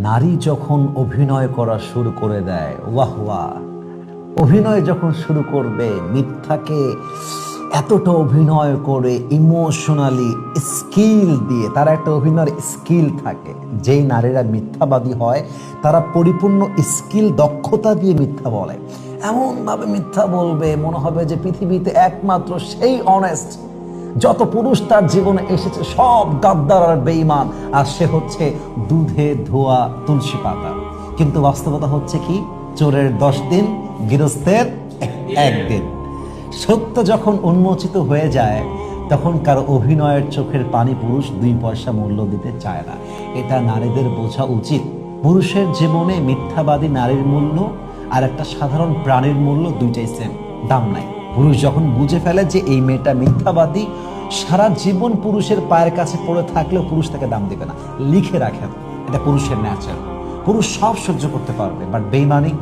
নারী যখন অভিনয় করা শুরু করে দেয়, ওয়াহ ওয়াহ, অভিনয় যখন শুরু করবে, মিথ্যাকে এতটা অভিনয় করে ইমোশনালি স্কিল দিয়ে, তারা একটা অভিনয়ের স্কিল থাকে। যেই নারীরা মিথ্যাবাদী হয় তারা পরিপূর্ণ স্কিল, দক্ষতা দিয়ে মিথ্যা বলে। এমনভাবে মিথ্যা বলবে মনে হবে যে পৃথিবীতে একমাত্র সেই অনেস্ট। যত পুরুষ তার জীবনে এসেছে সব গাদ্দার আর বেঈমান, আর সে হচ্ছে দুধে ধোয়া তুলসী পাতা। কিন্তু বাস্তবতা হচ্ছে কি? চোরের 10 দিন, গৃহস্থের 1 দিন। সত্য যখন উন্মোচিত হয়ে যায় তখন কারো অভিনয়ের চোখের পানি পুরুষ 2 পয়সা মূল্য দিতে চায় না। এটা নারীদের বোঝা উচিত। পুরুষের জীবনে মিথ্যাবাদী নারীর মূল্য আর একটা সাধারণ প্রাণীর মূল্য দুইটাই সেম, দাম নাই। পুরুষ যখন বুঝে ফেলে যে এই মেয়েটা মিথ্যাবাদী, সারা জীবন পুরুষের পায়ের কাছে পড়ে থাকলেও পুরুষ তাকে দাম দিবে না। লিখে রাখেন, এটা পুরুষের ন্যাচার। পুরুষ সব সহ্য করতে পারবে, বাট বেইমানি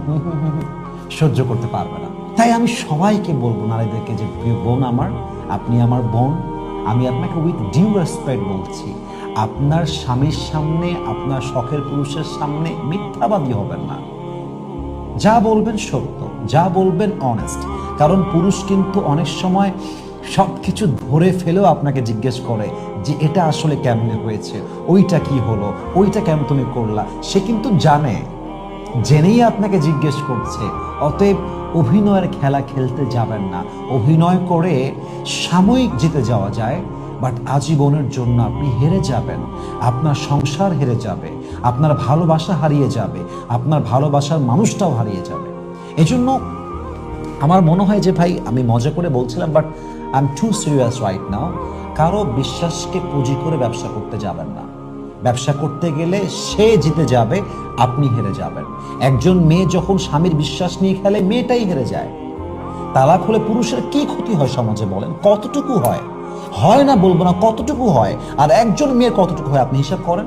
সহ্য করতে পারবে না। তাই আমি সবাইকে বলবো, নারীদেরকে, যে প্রিয় বোন আমার, আপনি আমার বোন, আমি আপনাকে উইথ ডিউ রেসপেক্ট বলছি, আপনার স্বামীর সামনে, আপনার শখের পুরুষের সামনে মিথ্যাবাদী হবেন না। যা বলবেন সত্য, যা বলবেন অনেস্ট। কারণ পুরুষ কিন্তু অনেক সময় সব কিছু ধরে ফেলেও আপনাকে জিজ্ঞেস করে যে এটা আসলে কেমনে হয়েছে, ওইটা কি হলো, ওইটা কেমন তুমি করলা। সে কিন্তু জানে, জেনেই আপনাকে জিজ্ঞেস করছে। অতএব অভিনয়ের খেলা খেলতে যাবেন না। অভিনয় করে সাময়িক জিতে যাওয়া যায়, বাট আজীবনের জন্য আপনি হেরে যাবেন। আপনার সংসার হেরে যাবে, আপনার ভালোবাসা হারিয়ে যাবে, আপনার ভালোবাসার মানুষটাও হারিয়ে যাবে। এজন্য আমার মনে হয় যে ভাই, আমি মজা করে বলছিলাম, but I am too serious right now. কারো বিশ্বাসকে পুঁজি করে ব্যবসা করতে যাবেন না। ব্যবসা করতে গেলে সে জিতে যাবে, আপনি হেরে যাবেন। একজন মেয়ে যখন স্বামীর বিশ্বাস নিয়ে খেলে, মেয়েটাই হেরে যায়। তালাক হলে পুরুষের কি ক্ষতি হয় সমাজে বলেন? কতটুকু হয়? হয় না বলবো না, কতটুকু হয়। আর একজন মেয়ের কতটুকু হয় আপনি হিসাব করেন।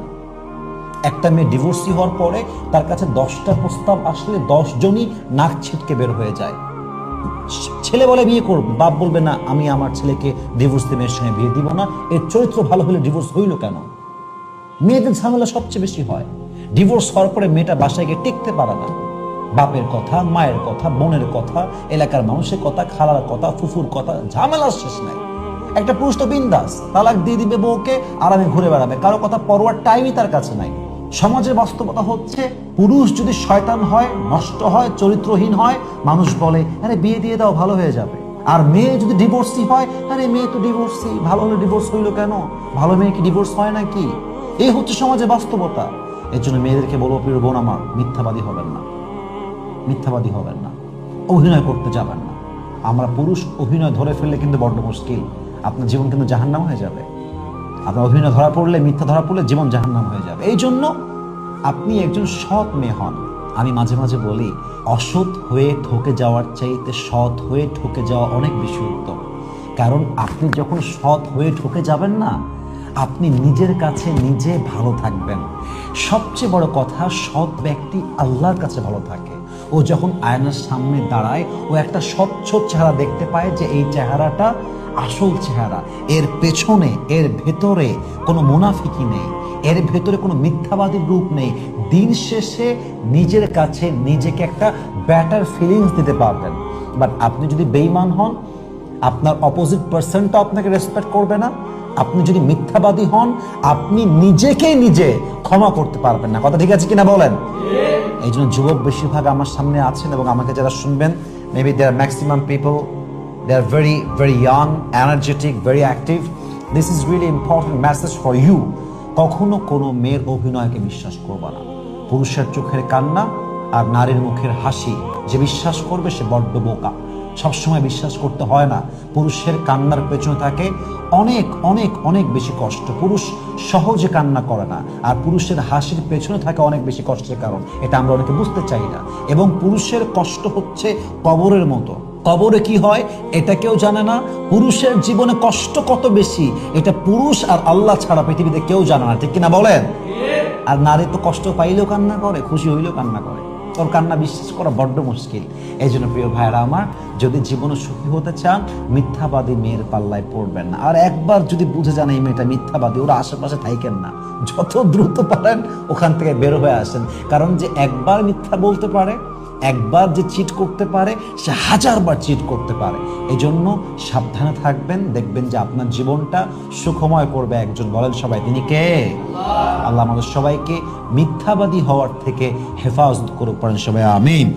একটা মেয়ে ডিভোর্সি হওয়ার পরে তার কাছে 10টা প্রস্তাব আসলে 10 জনই নাক ছিটকে বের হয়ে যায়। ছেলে বলে বিয়ে করব, বাপ বলবে না, আমি আমার ছেলেকে ডিভোর্স দিয়ে মেয়ের সঙ্গে বিয়ে দিব না। এর চরিত্র ভালো হলে ডিভোর্স হইল কেন? মেয়েদের ঝামেলা সবচেয়ে বেশি হয়। ডিভোর্স হওয়ার পরে মেয়েটা বাসায় গিয়ে টিকতে পারে না। বাপের কথা, মায়ের কথা, বোনের কথা, এলাকার মানুষের কথা, খালার কথা, ফুফুর কথা, ঝামেলার শেষ নাই। একটা পুরুষ তো বিন্দাস, তালাক দিয়ে দিবে বউকে, আর আমি ঘুরে বেড়াবে, কারো কথা পরোয়ার টাইমই তার কাছে নাই। সমাজের বাস্তবতা হচ্ছে, পুরুষ যদি শয়তান হয়, নষ্ট হয়, চরিত্রহীন হয়, মানুষ বলে আরে বিয়ে দিয়ে দাও, ভালো হয়ে যাবে। আর মেয়ে যদি ডিভোর্সি হয়, আরে মেয়ে তো ডিভোর্সি, ভালো হলে ডিভোর্স হইল কেন? ভালো মেয়ে কি ডিভোর্স হয় নাকি? এই হচ্ছে সমাজের বাস্তবতা। এর জন্য মেয়েদেরকে বলবো, প্রিয় বোন আমার, মিথ্যাবাদী হবেন না, মিথ্যাবাদী হবেন না, অভিনয় করতে যাবেন না। আমরা পুরুষ অভিনয় ধরে ফেললে কিন্তু বড্ড মুশকিল, আপনার জীবন কিন্তু জাহান্নাম হয়ে যাবে। আপনার অভিনয় ধরা পড়লে, মিথ্যা ধরা পড়লে জীবন জাহান্নাম হয়ে যাবে। এই জন্য আপনি একজন সৎ মেয়ে হন। আমি মাঝে মাঝে বলি, অসৎ হয়ে ঠকে যাওয়ার চাইতে সৎ হয়ে ঠকে যাওয়া অনেক বেশি উত্তম। কারণ আপনি যখন সৎ হয়ে ঠকে যাবেন না, আপনি নিজের কাছে নিজে ভালো থাকবেন। সবচেয়ে বড় কথা, সৎ ব্যক্তি আল্লাহর কাছে ভালো থাকে। ও যখন আয়নার সামনে দাঁড়ায়, ও একটা স্বচ্ছ চেহারা দেখতে পায়, যে এই চেহারাটা আসল চেহারা। এর পেছনে, এর ভেতরে কোনো মুনাফিকি নেই, এর ভেতরে কোনো মিথ্যাবাদীর রূপ নেই। দিন শেষে নিজের কাছে নিজেকে একটা বেটার ফিলিংস দিতে পারবেন। বাট আপনি যদি বেঈমান হন, আপনার অপোজিট পার্সনটা আপনাকে রেসপেক্ট করবে না। আপনি যদি মিথ্যাবাদী হন, আপনি নিজেকেই নিজে ক্ষমা করতে পারবেন না। কথা ঠিক আছে কিনা বলেন? এই জন্য যুবক বেশিরভাগ আমার সামনে আছেন, এবং আমাকে যারা শুনবেন, maybe they are maximum people, they are very very young, energetic, very active. This is really important message for you. কখনো কোনো মেয়ের অভিনয়কে বিশ্বাস করবে না। পুরুষের চোখের কান্না আর নারীর মুখের হাসি যে বিশ্বাস করবে, সে বড্ড বোকা। সবসময় বিশ্বাস করতে হয় না। পুরুষের কান্নার পেছনে থাকে অনেক অনেক অনেক বেশি কষ্ট। পুরুষ সহজে কান্না করে না, আর পুরুষের হাসির পেছনে থাকে অনেক বেশি কষ্টের কারণ। এটা আমরা অনেকে বুঝতে চাই না। এবং পুরুষের কষ্ট হচ্ছে কবরের মতো। কবরে কি হয় এটা কেউ জানে না। পুরুষের জীবনে কষ্ট কত বেশি, এটা পুরুষ আর আল্লাহ ছাড়া পৃথিবীতে কেউ জানে না, ঠিক কিনা বলেন? আর নারী তো কষ্ট পাইলেও কান্না করে, খুশি হইলেও কান্না করে। ওর কান্না বিশ্বাস করা বড্ড মুশকিল। এই জন্য প্রিয় ভাইয়েরা আমার, যদি জীবনে সুখী হতে চান মিথ্যাবাদী মেয়ের পাল্লায় পড়বেন না। আর একবার যদি বুঝে যান এই মেয়েটা মিথ্যাবাদী, ওরা আশেপাশে থাইকেন না, যত দ্রুত পারেন ওখান থেকে বের হয়ে আসেন। কারণ যে একবার মিথ্যা বলতে পারে, একবার যে চিট করতে পারে, সে 1000 বার চিট করতে পারে। এই জন্য সাবধানে থাকবেন, দেখবেন যে আপনার জীবনটা সুখময় করবে একজন। বলেন সবাই, তিনি কে? আল্লাহ আমাদের সবাইকে মিথ্যাবাদী হওয়ার থেকে হেফাজত করুক। পড়েন সবাই আমিন।